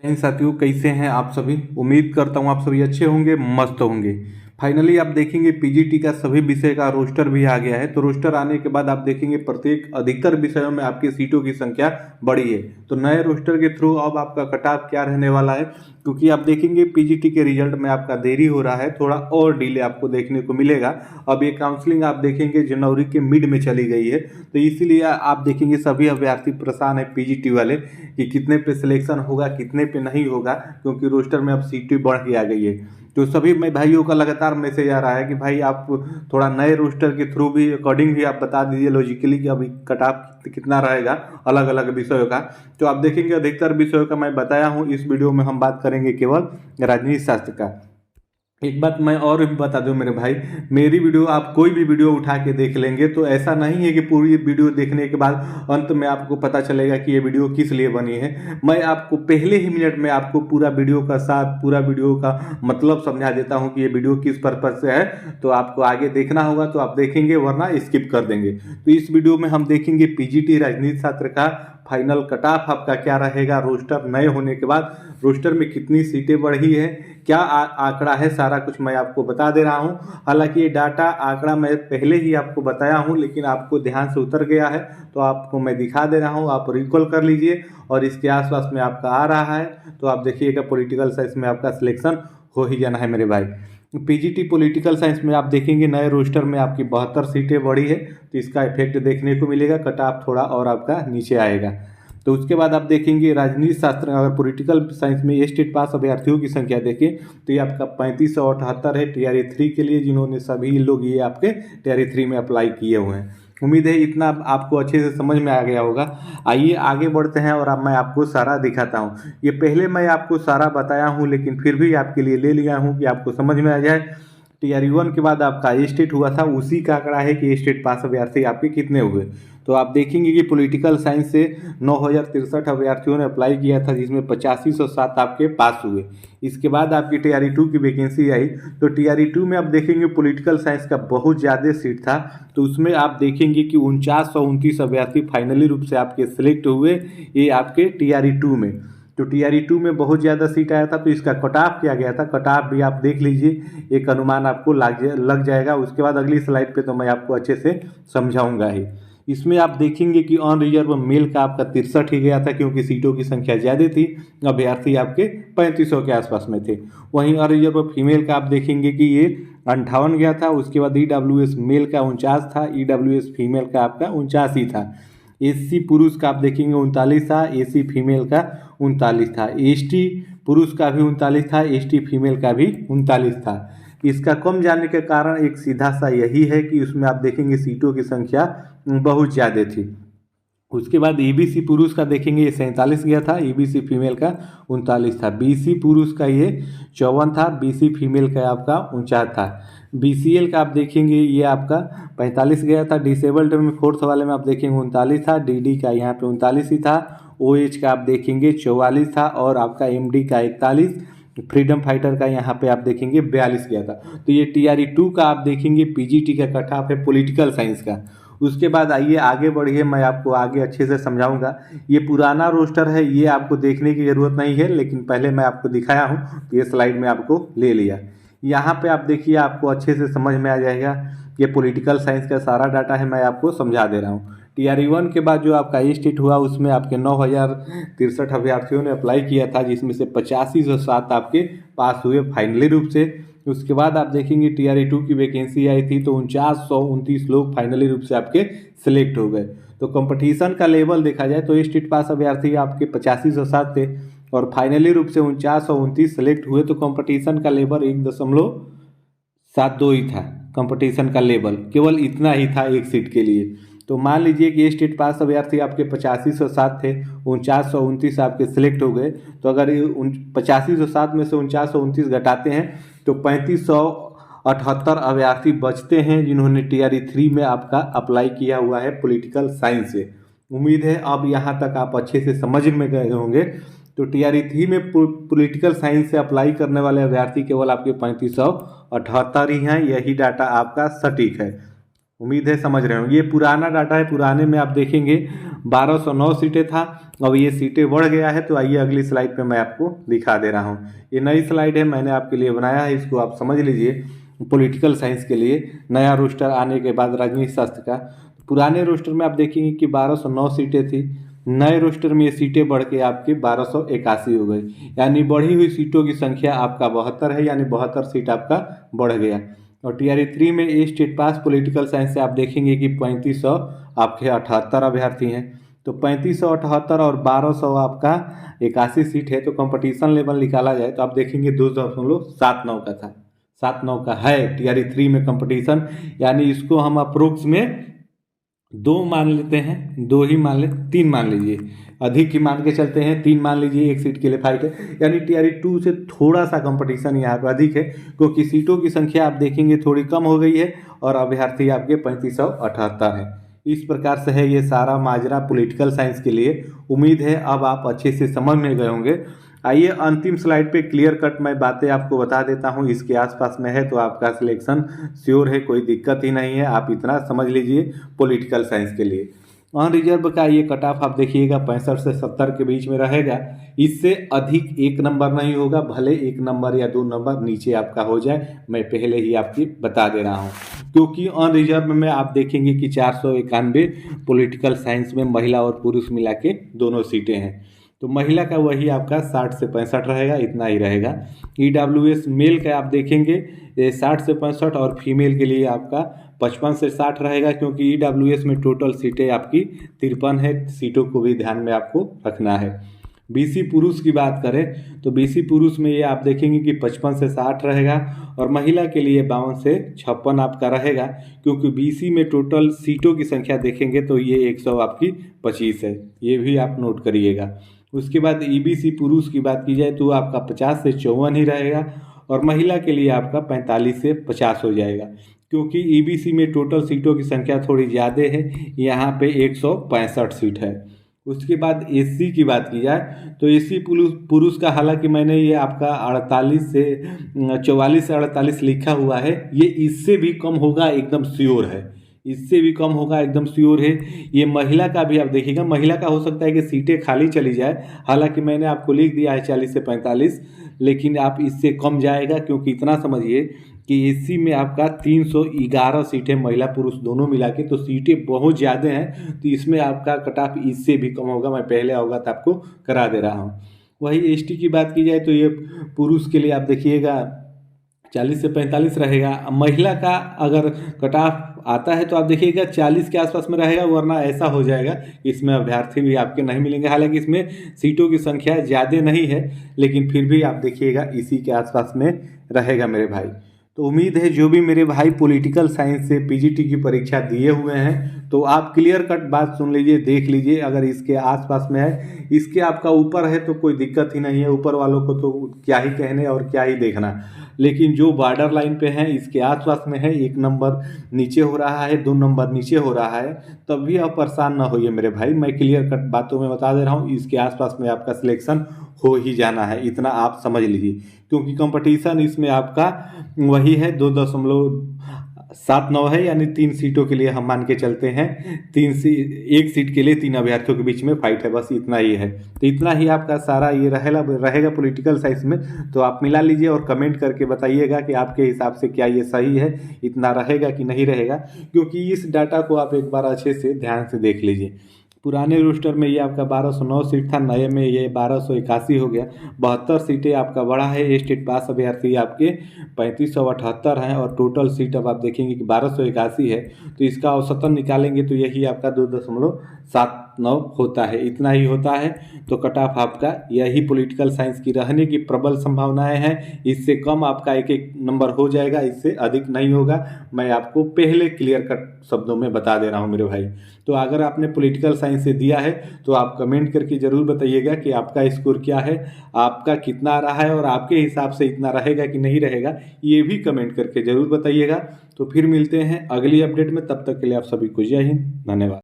जय साथियों, कैसे हैं आप सभी। उम्मीद करता हूं आप सभी अच्छे होंगे, मस्त होंगे। फाइनली आप देखेंगे पीजीटी का सभी विषय का रोस्टर भी आ गया है। तो रोस्टर आने के बाद आप देखेंगे प्रत्येक अधिकतर विषयों में आपकी सीटों की संख्या बढ़ी है। तो नए रोस्टर के थ्रू अब आपका कट ऑफ क्या रहने वाला है, क्योंकि आप देखेंगे पीजीटी के रिजल्ट में आपका देरी हो रहा है, थोड़ा और डिले आपको देखने को मिलेगा। अब ये काउंसलिंग आप देखेंगे जनवरी के मिड में चली गई है, तो इसीलिए आप देखेंगे सभी अभ्यर्थी परेशान है पीजीटी वाले कि कितने पे सिलेक्शन होगा, कितने पे नहीं होगा, क्योंकि रोस्टर में अब सीटें बढ़ के आ गई है। तो सभी में भाइयों का लगातार मैसेज आ रहा है कि भाई आप थोड़ा नए रोस्टर के थ्रू भी अकॉर्डिंग भी आप बता दीजिए लॉजिकली कि अभी कट ऑफ कितना रहेगा अलग अलग विषयों का। तो आप देखेंगे अधिकतर विषयों का मैं बताया हूँ। इस वीडियो में हम बात करेंगे केवल राजनीति शास्त्र का। एक बात मैं और भी बता दूं मेरे भाई, मेरी वीडियो आप कोई भी वीडियो उठा के देख लेंगे तो ऐसा नहीं है कि पूरी वीडियो देखने के बाद अंत में आपको पता चलेगा कि ये वीडियो किस लिए बनी है। मैं आपको पहले ही मिनट में आपको पूरा वीडियो का साथ, पूरा वीडियो का मतलब समझा देता हूं कि ये वीडियो किस पर्पज से है। तो आपको आगे देखना होगा तो आप देखेंगे, वरना स्किप कर देंगे। तो इस वीडियो में हम देखेंगे पीजीटी राजनीति शास्त्र का फाइनल कट ऑफ आपका क्या रहेगा, रोस्टर नए होने के बाद रोस्टर में कितनी सीटें बढ़ी है, क्या आंकड़ा है, सारा कुछ मैं आपको बता दे रहा हूं। हालांकि ये डाटा आंकड़ा मैं पहले ही आपको बताया हूं, लेकिन आपको ध्यान से उतर गया है तो आपको मैं दिखा दे रहा हूं, आप रिकॉल कर लीजिए। और इसके आसपास में आपका आ रहा है तो आप देखिएगा पॉलिटिकल साइंस में आपका सिलेक्शन हो ही जाना है मेरे भाई। पीजीटी पॉलिटिकल साइंस में आप देखेंगे नए रोस्टर में आपकी 72 सीटें बढ़ी है, तो इसका इफेक्ट देखने को मिलेगा, कट ऑफ थोड़ा और आपका नीचे आएगा। तो उसके बाद आप देखेंगे राजनीति शास्त्र, अगर पॉलिटिकल साइंस में स्टेट पास अभ्यर्थियों की संख्या देखें तो ये आपका 3578 है टीआरई 3 के लिए, जिन्होंने सभी लोग ये आपके टीआरई 3 में अप्लाई किए हुए हैं। उम्मीद है इतना आपको अच्छे से समझ में आ गया होगा। आइए आगे बढ़ते हैं और अब मैं आपको सारा दिखाता हूँ। ये पहले मैं आपको सारा बताया हूँ, लेकिन फिर भी आपके लिए ले लिया हूँ कि आपको समझ में आ जाए। टीआरई 1 के बाद आपका स्टेट हुआ था, उसी का आंकड़ा है कि स्टेट पास अभ्यर्थी आपके कितने हुए। तो आप देखेंगे कि पॉलिटिकल साइंस से 9063 अभ्यर्थियों ने अप्लाई किया था, जिसमें 8507 आपके पास हुए। इसके बाद आपकी टीआरई 2 की वैकेंसी आई, तो टीआरई 2 में आप देखेंगे पॉलिटिकल साइंस का बहुत ज़्यादा सीट था, तो उसमें आप देखेंगे कि 4929 अभ्यर्थी फाइनली रूप से आपके सिलेक्ट हुए, ये आपके टीआरई 2 में। तो टीआरई 2 में बहुत ज़्यादा सीट आया था, तो इसका कट ऑफ किया गया था। कट ऑफ भी आप देख लीजिए, एक अनुमान आपको लग जाएगा। उसके बाद अगली स्लाइड पे तो मैं आपको अच्छे से समझाऊंगा ही। इसमें आप देखेंगे कि ऑन रिजर्व मेल का आपका 63 ही गया था, क्योंकि सीटों की संख्या ज़्यादा थी, अभ्यर्थी आपके 3500 के आसपास में थे। वहीं ऑन रिजर्व फीमेल का आप देखेंगे कि ये 58 गया था। उसके बाद ईडब्ल्यूएस मेल का 49 था, ईडब्ल्यूएस फीमेल का आपका 49 ही था। एससी पुरुष का आप देखेंगे 39 था, एसी फीमेल का 39 था, एसटी पुरुष का भी 39 था, एसटी फीमेल का भी 39 था। इसका कम जाने के कारण एक सीधा सा यही है कि उसमें आप देखेंगे सीटों की संख्या बहुत ज़्यादा थी। उसके बाद ईबीसी पुरुष का देखेंगे ये 47 गया था, ईबीसी फीमेल का 39 था, बीसी पुरुष का ये 54 था, बीसी फीमेल का आपका 49 था। बीसीएल का आप देखेंगे ये आपका 45 गया था, डिसेबल्ड में फोर्थ वाले में आप देखेंगे 39 था, डीडी का यहाँ पे 39 ही था, ओएच का आप देखेंगे 44 था, और आपका एमडी का 41, फ्रीडम फाइटर का यहाँ पे आप देखेंगे 42 गया था। तो ये टीआरई 2 का आप देखेंगे पीजीटी का कट ऑफ है पॉलिटिकल साइंस का। उसके बाद आइए आगे बढ़िए, मैं आपको आगे अच्छे से समझाऊंगा। ये पुराना रोस्टर है, ये आपको देखने की ज़रूरत नहीं है, लेकिन पहले मैं आपको दिखाया हूँ तो ये स्लाइड में आपको ले लिया। यहाँ पे आप देखिए, आपको अच्छे से समझ में आ जाएगा। ये पॉलिटिकल साइंस का सारा डाटा है, मैं आपको समझा दे रहा हूँ। टीआरई 1 के बाद जो आपका स्टेट हुआ, उसमें आपके 9063 अभ्यर्थियों ने अप्लाई किया था, जिसमें से 8507 आपके पास हुए फाइनली रूप से। उसके बाद आप देखेंगे टीआरई 2 की वैकेंसी आई थी, तो 4929 लोग फाइनली रूप से आपके सिलेक्ट हो गए। तो कंपटीशन का लेवल देखा जाए तो स्टेट पास अभ्यर्थी आपके 8507 थे, और फाइनली रूप से 4929 सेलेक्ट हुए। तो कंपटीशन का लेवल 1.72 ही था, कंपटीशन का लेवल केवल इतना ही था एक सीट के लिए। तो मान लीजिए कि स्टेट पास अभ्यर्थी आपके 8507 थे, 4929 आपके सिलेक्ट हो गए। तो अगर 8507 में से 4929 घटाते हैं तो 3578 अभ्यर्थी बचते हैं, जिन्होंने टीआरई 3 में आपका अप्लाई किया हुआ है पॉलिटिकल साइंस से। उम्मीद है अब यहाँ तक आप अच्छे से समझ में गए होंगे। तो टीआरई 3 में पॉलिटिकल साइंस से अप्लाई करने वाले अभ्यर्थी केवल आपके 3578 ही हैं, यही डाटा आपका सटीक है। उम्मीद है समझ रहे हो। ये पुराना डाटा है, पुराने में आप देखेंगे 1209 सीटें था, अब ये सीटें बढ़ गया है। तो आइए अगली स्लाइड पे मैं आपको दिखा दे रहा हूँ। ये नई स्लाइड है, मैंने आपके लिए बनाया है, इसको आप समझ लीजिए। पॉलिटिकल साइंस के लिए नया रोस्टर आने के बाद राजनीति शास्त्र का, पुराने रोस्टर में आप देखेंगे कि 1209 सीटें थी, नए रोस्टर में ये सीटें बढ़ के आपकी 1281 हो गई, यानी बढ़ी हुई सीटों की संख्या आपका 72 है, यानी 72 सीट आपका बढ़ गया। और TRE 3 में ए स्टेट पास पॉलिटिकल साइंस से आप देखेंगे कि 3500 आपके 78 अभ्यर्थी हैं। तो 3578 और 1200 आपका 81 सीट है। तो कंपटीशन लेवल निकाला जाए तो आप देखेंगे 2.79 का था, 79 का है TRE 3 में कंपटीशन, यानी इसको हम अप्रोक्स में 2 मान लेते हैं, 2 ही मान ले, 3 मान लीजिए, अधिक ही मान के चलते हैं, 3 मान लीजिए, एक सीट के लिए फाइट है। यानी TRE 2 से थोड़ा सा कंपटीशन यहाँ पर अधिक है, क्योंकि सीटों की संख्या आप देखेंगे थोड़ी कम हो गई है और अभ्यर्थी आपके 3578 है। इस प्रकार से है ये सारा माजरा पॉलिटिकल साइंस के लिए। उम्मीद है अब आप अच्छे से समझ में गए होंगे। आइए अंतिम स्लाइड पे क्लियर कट मैं बातें आपको बता देता हूँ, इसके आसपास में है तो आपका सिलेक्शन श्योर है, कोई दिक्कत ही नहीं है। आप इतना समझ लीजिए पॉलिटिकल साइंस के लिए। अनरिजर्व का ये कट ऑफ आप देखिएगा 65 से 70 के बीच में रहेगा, इससे अधिक 1 नंबर नहीं होगा, भले 1 नंबर या 2 नंबर नीचे आपका हो जाए, मैं पहले ही आपकी बता दे रहा हूँ। क्योंकि अनरिजर्व में आप देखेंगे कि 491 पॉलिटिकल साइंस में महिला और पुरुष मिला के दोनों सीटें हैं। तो महिला का वही आपका 60 से 65 रहेगा, इतना ही रहेगा। EWS मेल का आप देखेंगे 60 से 65 और फीमेल के लिए आपका 55 से 60 रहेगा, क्योंकि EWS में टोटल सीटें आपकी 53 है, सीटों को भी ध्यान में आपको रखना है। BC पुरुष की बात करें तो BC पुरुष में ये आप देखेंगे कि 55 से 60 रहेगा और महिला के लिए 52 से 56 आपका रहेगा, क्योंकि BC में टोटल सीटों की संख्या देखेंगे तो ये 100 आपकी 25 है, ये भी आप नोट करिएगा। उसके बाद EBC पुरुष की बात की जाए तो आपका 50 से 54 ही रहेगा और महिला के लिए आपका 45 से 50 हो जाएगा, क्योंकि EBC में टोटल सीटों की संख्या थोड़ी ज़्यादा है, यहाँ पे 165 सीट है। उसके बाद SC की बात की जाए तो SC पुरुष का, हालांकि मैंने ये आपका 44 से 48 लिखा हुआ है, ये इससे भी कम होगा एकदम श्योर है, इससे भी कम होगा एकदम श्योर है। ये महिला का भी आप देखिएगा, महिला का हो सकता है कि सीटें खाली चली जाए, हालांकि मैंने आपको लिख दिया है 40 से 45, लेकिन आप इससे कम जाएगा, क्योंकि इतना समझिए कि SC में आपका 311 सीटें महिला पुरुष दोनों मिला के, तो सीटें बहुत ज़्यादा हैं, तो इसमें आपका कट ऑफ इससे भी कम होगा, मैं पहले होगा तो आपको करा दे रहा हूँ। वही ST की बात की जाए तो ये पुरुष के लिए आप देखिएगा 40 से 45 रहेगा। महिला का अगर कट ऑफ आता है तो आप देखिएगा 40 के आसपास में रहेगा, वरना ऐसा हो जाएगा इसमें अभ्यर्थी भी आपके नहीं मिलेंगे। हालांकि इसमें सीटों की संख्या ज़्यादा नहीं है, लेकिन फिर भी आप देखिएगा इसी के आसपास में रहेगा मेरे भाई। तो उम्मीद है जो भी मेरे भाई पॉलिटिकल साइंस से PGT की परीक्षा दिए हुए हैं तो आप क्लियर कट बात सुन लीजिए, देख लीजिए। अगर इसके आसपास में है, इसके आपका ऊपर है तो कोई दिक्कत ही नहीं है, ऊपर वालों को तो क्या ही कहने और क्या ही देखना। लेकिन जो बॉर्डर लाइन पे है, इसके आसपास में है, 1 नंबर नीचे हो रहा है, 2 नंबर नीचे हो रहा है, तब भी आप परेशान ना होइए मेरे भाई, मैं क्लियर कट बातों में बता दे रहा हूँ। इसके आसपास में आपका सिलेक्शन हो ही जाना है, इतना आप समझ लीजिए, क्योंकि कंपटीशन इसमें आपका वही है 2.79 है, यानी 3 सीटों के लिए हम मान के चलते हैं, 1 सीट के लिए 3 अभ्यर्थियों के बीच में फाइट है, बस इतना ही है। तो इतना ही आपका सारा ये रहेगा पॉलिटिकल साइंस में। तो आप मिला लीजिए और कमेंट करके बताइएगा कि आपके हिसाब से क्या ये सही है, इतना रहेगा कि नहीं रहेगा, क्योंकि इस डाटा को आप एक बार अच्छे से ध्यान से देख लीजिए। पुराने रोस्टर में ये आपका 1209 सीट था, नए में ये 1281 हो गया, 72 सीटें आपका बढ़ा है। स्टेट पास अभ्यर्थी आपके 3578 हैं और टोटल सीट अब आप देखेंगे कि 1281 है, तो इसका औसतन निकालेंगे तो यही आपका 2.79 होता है, इतना ही होता है। तो कट ऑफ आपका यही पॉलिटिकल साइंस की रहने की प्रबल संभावनाएं हैं, इससे कम आपका 1 नंबर हो जाएगा, इससे अधिक नहीं होगा, मैं आपको पहले क्लियर कट शब्दों में बता दे रहा हूँ मेरे भाई। तो अगर आपने पॉलिटिकल साइंस से दिया है तो आप कमेंट करके ज़रूर बताइएगा कि आपका स्कोर क्या है, आपका कितना रहा है और आपके हिसाब से इतना रहेगा कि नहीं रहेगा, ये भी कमेंट करके ज़रूर बताइएगा। तो फिर मिलते हैं अगली अपडेट में, तब तक के लिए आप सभी को जय हिंद, धन्यवाद।